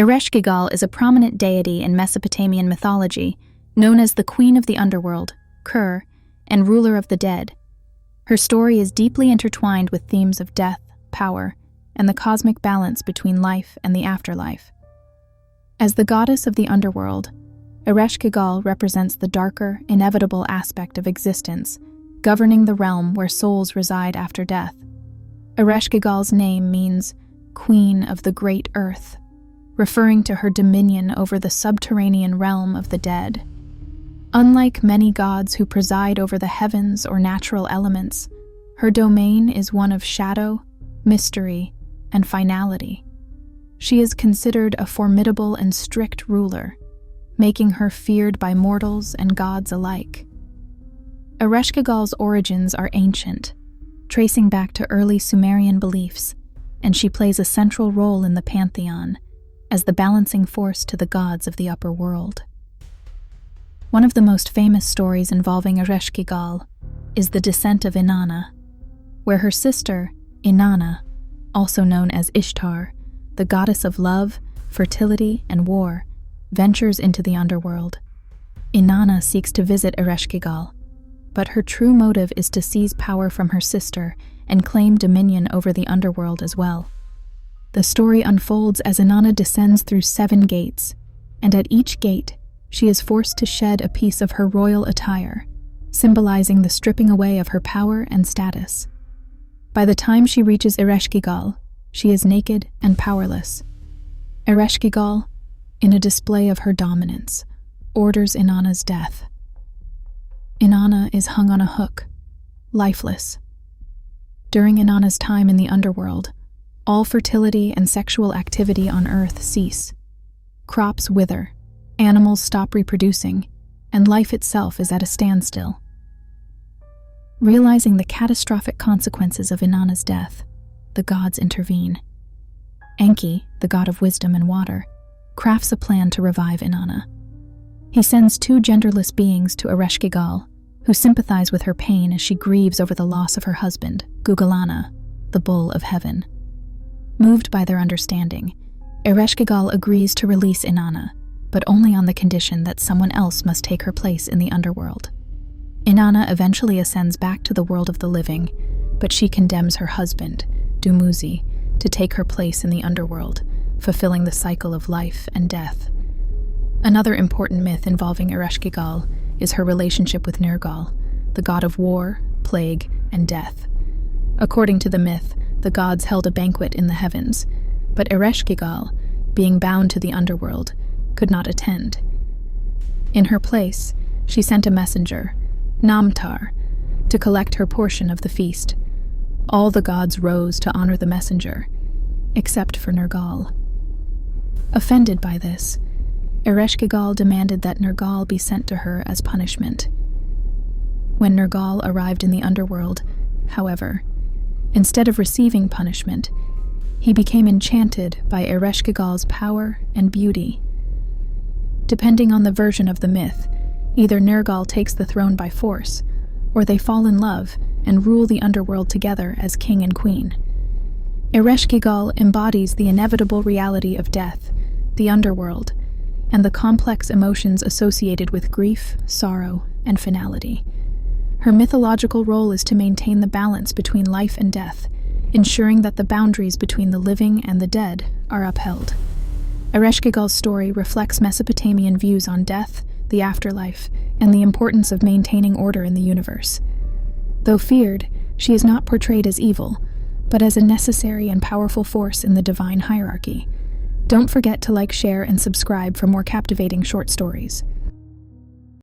Ereshkigal is a prominent deity in Mesopotamian mythology, known as the Queen of the Underworld, Kur, and ruler of the dead. Her story is deeply intertwined with themes of death, power, and the cosmic balance between life and the afterlife. As the goddess of the underworld, Ereshkigal represents the darker, inevitable aspect of existence, governing the realm where souls reside after death. Ereshkigal's name means Queen of the Great Earth, referring to her dominion over the subterranean realm of the dead. Unlike many gods who preside over the heavens or natural elements, her domain is one of shadow, mystery, and finality. She is considered a formidable and strict ruler, making her feared by mortals and gods alike. Ereshkigal's origins are ancient, tracing back to early Sumerian beliefs, and she plays a central role in the pantheon as the balancing force to the gods of the upper world. One of the most famous stories involving Ereshkigal is the descent of Inanna, where her sister, Inanna, also known as Ishtar, the goddess of love, fertility, and war, ventures into the underworld. Inanna seeks to visit Ereshkigal, but her true motive is to seize power from her sister and claim dominion over the underworld as well. The story unfolds as Inanna descends through 7 gates, and at each gate, she is forced to shed a piece of her royal attire, symbolizing the stripping away of her power and status. By the time she reaches Ereshkigal, she is naked and powerless. Ereshkigal, in a display of her dominance, orders Inanna's death. Inanna is hung on a hook, lifeless. During Inanna's time in the underworld, all fertility and sexual activity on Earth cease. Crops wither, animals stop reproducing, and life itself is at a standstill. Realizing the catastrophic consequences of Inanna's death, the gods intervene. Enki, the god of wisdom and water, crafts a plan to revive Inanna. He sends 2 genderless beings to Ereshkigal, who sympathize with her pain as she grieves over the loss of her husband, Gugalana, the bull of heaven. Moved by their understanding, Ereshkigal agrees to release Inanna, but only on the condition that someone else must take her place in the underworld. Inanna eventually ascends back to the world of the living, but she condemns her husband, Dumuzi, to take her place in the underworld, fulfilling the cycle of life and death. Another important myth involving Ereshkigal is her relationship with Nergal, the god of war, plague, and death. According to the myth, the gods held a banquet in the heavens, but Ereshkigal, being bound to the underworld, could not attend. In her place, she sent a messenger, Namtar, to collect her portion of the feast. All the gods rose to honor the messenger, except for Nergal. Offended by this, Ereshkigal demanded that Nergal be sent to her as punishment. When Nergal arrived in the underworld, however, instead of receiving punishment, he became enchanted by Ereshkigal's power and beauty. Depending on the version of the myth, either Nergal takes the throne by force, or they fall in love and rule the underworld together as king and queen. Ereshkigal embodies the inevitable reality of death, the underworld, and the complex emotions associated with grief, sorrow, and finality. Her mythological role is to maintain the balance between life and death, ensuring that the boundaries between the living and the dead are upheld. Ereshkigal's story reflects Mesopotamian views on death, the afterlife, and the importance of maintaining order in the universe. Though feared, she is not portrayed as evil, but as a necessary and powerful force in the divine hierarchy. Don't forget to like, share, and subscribe for more captivating short stories.